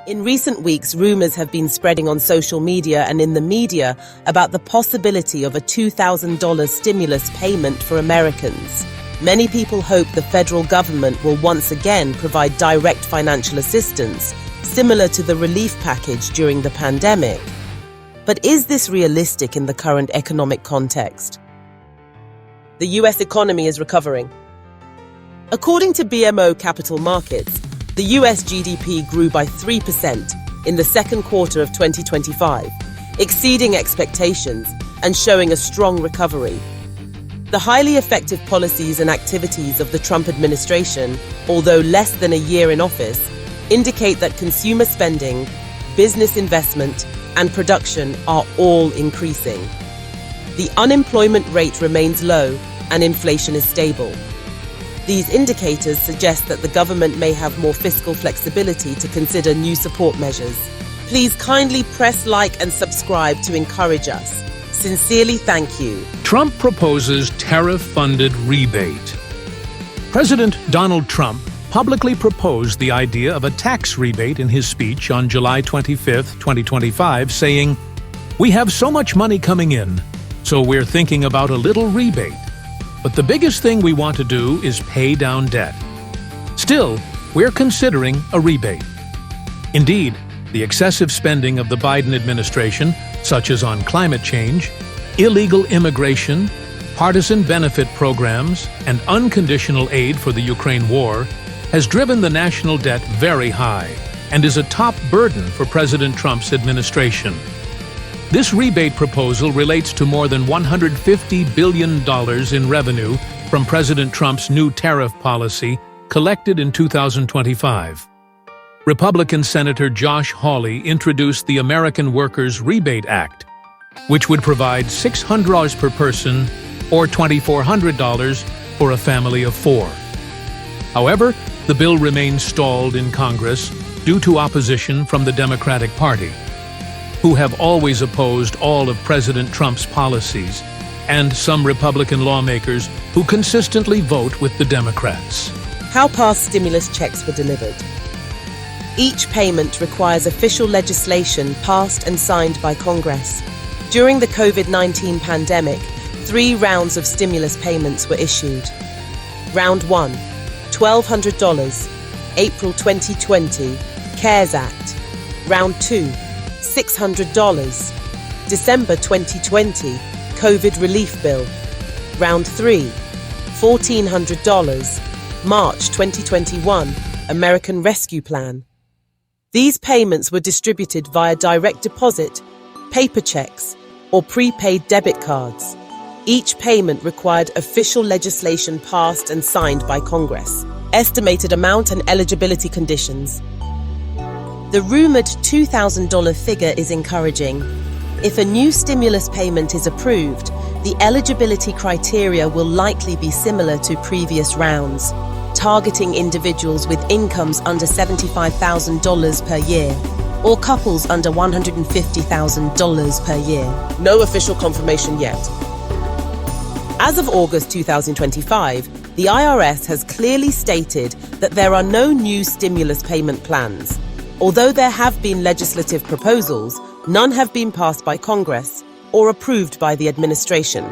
In recent weeks, rumors have been spreading on social media and in the media about the possibility of a $2,000 stimulus payment for Americans. Many people hope the federal government will once again provide direct financial assistance, similar to the relief package during the pandemic. But is this realistic in the current economic context? The U.S. economy is recovering. According to BMO Capital Markets, the U.S. GDP grew by 3% in the second quarter of 2025, exceeding expectations and showing a strong recovery. The highly effective policies and activities of the Trump administration, although less than a year in office, indicate that consumer spending, business investment, and production are all increasing. The unemployment rate remains low and inflation is stable. These indicators suggest that the government may have more fiscal flexibility to consider new support measures. Please kindly press like and subscribe to encourage us. Sincerely, thank you. Trump proposes tariff-funded rebate. President Donald Trump publicly proposed the idea of a tax rebate in his speech on July 25, 2025, saying, "We have so much money coming in, so we're thinking about a little rebate. But the biggest thing we want to do is pay down debt. Still, we're considering a rebate." Indeed, the excessive spending of the Biden administration, such as on climate change, illegal immigration, partisan benefit programs, and unconditional aid for the Ukraine war, has driven the national debt very high and is a top burden for President Trump's administration. This rebate proposal relates to more than $150 billion in revenue from President Trump's new tariff policy collected in 2025. Republican Senator Josh Hawley introduced the American Workers Rebate Act, which would provide $600 per person or $2,400 for a family of four. However, the bill remains stalled in Congress due to opposition from the Democratic Party, who have always opposed all of President Trump's policies, and some Republican lawmakers who consistently vote with the Democrats. How past stimulus checks were delivered. Each payment requires official legislation passed and signed by Congress. During the COVID-19 pandemic, 3 rounds of stimulus payments were issued. Round 1, $1,200, April 2020, CARES Act. Round 2, $600, December 2020, COVID Relief Bill. Round 3, $1,400, March 2021, American Rescue Plan. These payments were distributed via direct deposit, paper checks, or prepaid debit cards. Each payment required official legislation passed and signed by Congress. Estimated amount and eligibility conditions. The rumored $2,000 figure is encouraging. If a new stimulus payment is approved, the eligibility criteria will likely be similar to previous rounds, targeting individuals with incomes under $75,000 per year or couples under $150,000 per year. No official confirmation yet. As of August 2025, the IRS has clearly stated that there are no new stimulus payment plans. Although there have been legislative proposals, none have been passed by Congress or approved by the administration.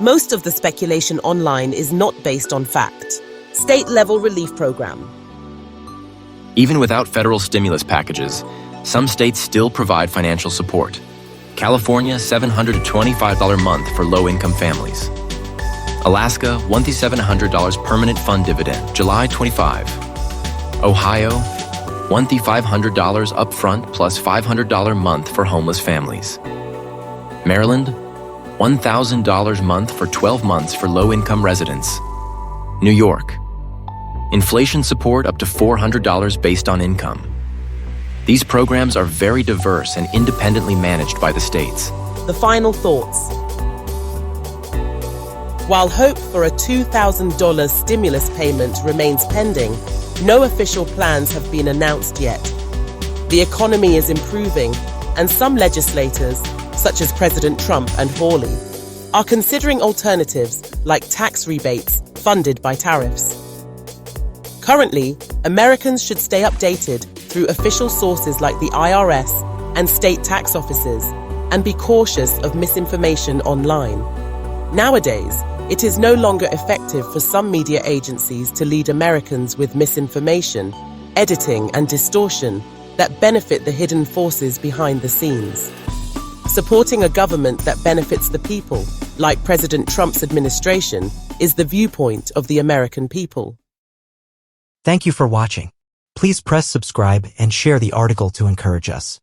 Most of the speculation online is not based on fact. State-level relief program. Even without federal stimulus packages, some states still provide financial support. California, $725 a month for low-income families. Alaska, $1,700 permanent fund dividend, July 25. Ohio, $1,500 upfront plus $500 month for homeless families. Maryland, $1,000 month for 12 months for low-income residents. New York, inflation support up to $400 based on income. These programs are very diverse and independently managed by the states. The final thoughts. While hope for a $2,000 stimulus payment remains pending, no official plans have been announced yet. The economy is improving, and some legislators, such as President Trump and Hawley, are considering alternatives like tax rebates funded by tariffs. Currently, Americans should stay updated through official sources like the IRS and state tax offices, and be cautious of misinformation online. Nowadays, it is no longer effective for some media agencies to lead Americans with misinformation, editing, and distortion that benefit the hidden forces behind the scenes. Supporting a government that benefits the people, like President Trump's administration, is the viewpoint of the American people. Thank you for watching. Please press subscribe and share the article to encourage us.